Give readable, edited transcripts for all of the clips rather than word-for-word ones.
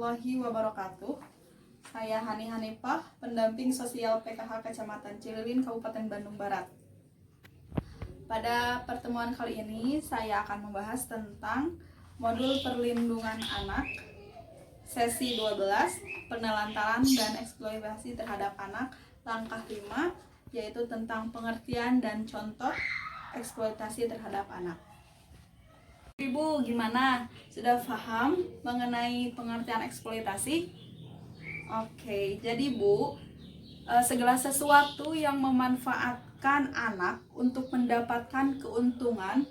warahmatullahi wabarakatuh. Saya Hani Hanifah, pendamping sosial PKH Kecamatan Cililin, Kabupaten Bandung Barat. Pada pertemuan kali ini, saya akan membahas tentang modul perlindungan anak, sesi 12, penelantaran dan eksploitasi terhadap anak, langkah 5, yaitu tentang pengertian dan contoh eksploitasi terhadap anak. Ibu, gimana? Sudah paham mengenai pengertian eksploitasi? Oke, jadi Bu, segala sesuatu yang memanfaatkan anak untuk mendapatkan keuntungan,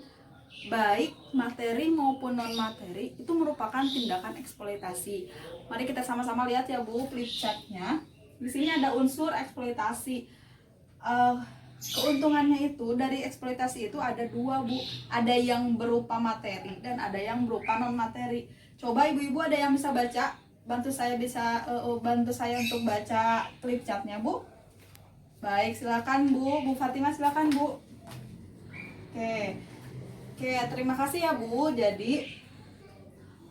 baik materi maupun non-materi, itu merupakan tindakan eksploitasi. Mari kita sama-sama lihat ya Bu, flip chartnya. Di sini ada unsur eksploitasi. Keuntungannya itu dari eksploitasi itu ada dua Bu, ada yang berupa materi dan ada yang berupa non materi. Coba ibu-ibu ada yang bisa baca, bantu saya untuk baca flip chartnya Bu. Baik, silakan Bu Fatimah, silakan Bu. Oke, terima kasih ya Bu. Jadi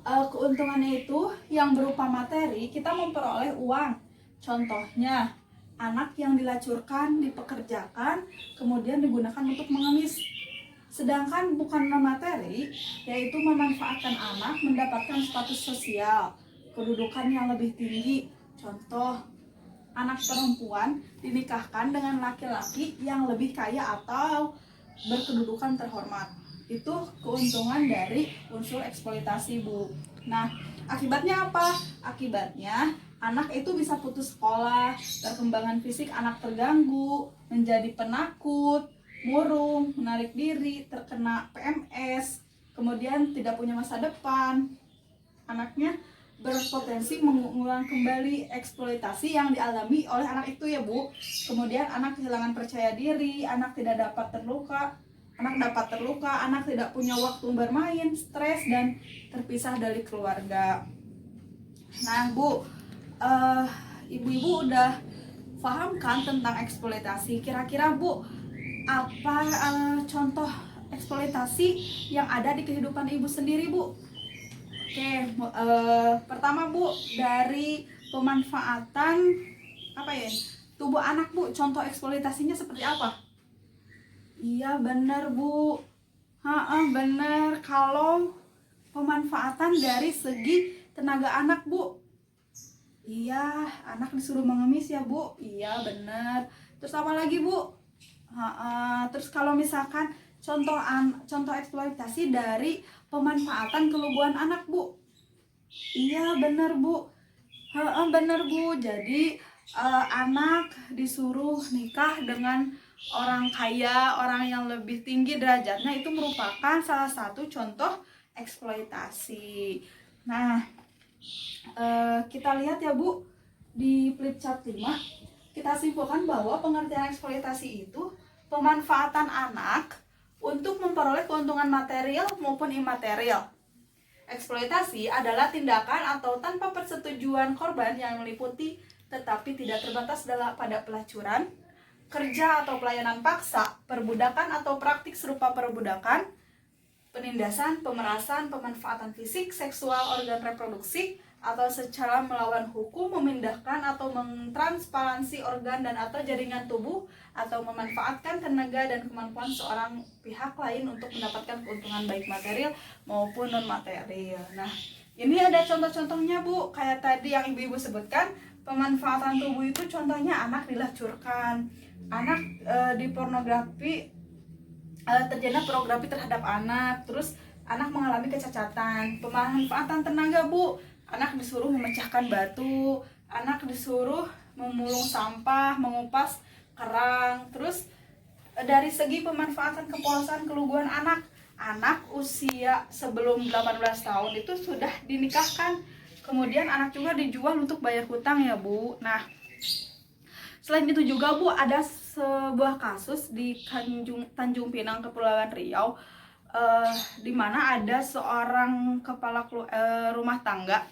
keuntungannya itu yang berupa materi, kita memperoleh uang. Contohnya anak yang dilacurkan, dipekerjakan, kemudian digunakan untuk mengemis. Sedangkan bukan non-materi, yaitu memanfaatkan anak mendapatkan status sosial, kedudukan yang lebih tinggi. Contoh, anak perempuan dinikahkan dengan laki-laki yang lebih kaya atau berkedudukan terhormat. Itu keuntungan dari unsur eksploitasi Bu. Nah, akibatnya apa? Akibatnya anak itu bisa putus sekolah, perkembangan fisik anak terganggu, menjadi penakut, murung, menarik diri, terkena PMS, kemudian tidak punya masa depan. Anaknya berpotensi mengulang kembali eksploitasi yang dialami oleh anak itu ya Bu. Kemudian anak kehilangan percaya diri, anak dapat terluka, anak tidak punya waktu bermain, stres, dan terpisah dari keluarga. Nah Bu, ibu-ibu udah paham kan tentang eksploitasi? Kira-kira Bu, apa contoh eksploitasi yang ada di kehidupan ibu sendiri Bu? Oke, pertama Bu, dari pemanfaatan tubuh anak Bu, contoh eksploitasinya seperti apa? Iya benar Bu, benar, kalau pemanfaatan dari segi tenaga anak Bu. Iya, anak disuruh mengemis ya Bu. Iya benar. Terus apa lagi Bu? Terus kalau misalkan contoh eksploitasi dari pemanfaatan keluguan anak Bu. Iya benar Bu. Benar Bu. Jadi anak disuruh nikah dengan orang kaya, orang yang lebih tinggi derajatnya, itu merupakan salah satu contoh eksploitasi. Nah, kita lihat ya Bu, di flip chart 5 kita simpulkan bahwa pengertian eksploitasi itu pemanfaatan anak untuk memperoleh keuntungan material maupun imaterial. Eksploitasi adalah tindakan atau tanpa persetujuan korban yang meliputi tetapi tidak terbatas pada pelacuran, kerja atau pelayanan paksa, perbudakan atau praktik serupa perbudakan, penindasan, pemerasan, pemanfaatan fisik, seksual, organ reproduksi, atau secara melawan hukum, memindahkan atau mentransparansi organ dan atau jaringan tubuh, atau memanfaatkan tenaga dan kemampuan seorang pihak lain untuk mendapatkan keuntungan baik material maupun non material. Nah, ini ada contoh-contohnya Bu, kayak tadi yang ibu-ibu sebutkan, pemanfaatan tubuh itu contohnya anak dilacurkan, anak di pornografi, terjadi pornografi terhadap anak, terus anak mengalami kecacatan. Pemanfaatan tenaga Bu, anak disuruh memecahkan batu, anak disuruh memulung sampah, mengupas kerang. Terus dari segi pemanfaatan kepuasan keluguan anak usia sebelum 18 tahun itu sudah dinikahkan. Kemudian anak juga dijual untuk bayar hutang ya Bu. Nah, selain itu juga Bu, ada sebuah kasus di Tanjung Pinang, Kepulauan Riau, di mana ada seorang kepala rumah tangga,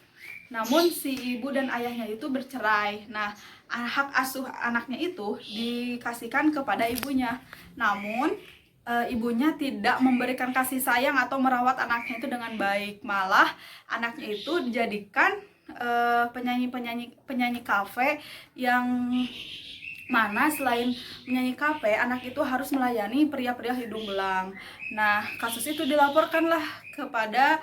namun si ibu dan ayahnya itu bercerai. Nah, hak asuh anaknya itu dikasihkan kepada ibunya, namun ibunya tidak memberikan kasih sayang atau merawat anaknya itu dengan baik. Malah anaknya itu dijadikan penyanyi kafe yang mana selain menyanyi kafe, anak itu harus melayani pria-pria hidung belang. Nah, kasus itu dilaporkanlah kepada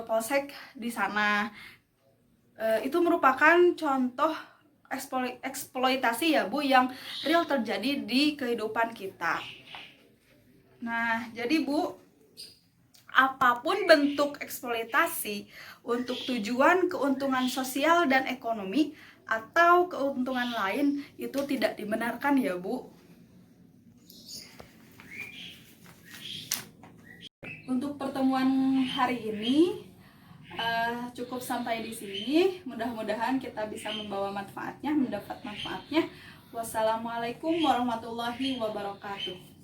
polsek di sana. Itu merupakan contoh eksploitasi ya Bu, yang real terjadi di kehidupan kita. Nah, jadi Bu, apapun bentuk eksploitasi untuk tujuan keuntungan sosial dan ekonomi atau keuntungan lain itu tidak dibenarkan ya Bu. Untuk pertemuan hari ini cukup sampai di sini. Mudah-mudahan kita bisa membawa manfaatnya, mendapat manfaatnya. Wassalamualaikum warahmatullahi wabarakatuh.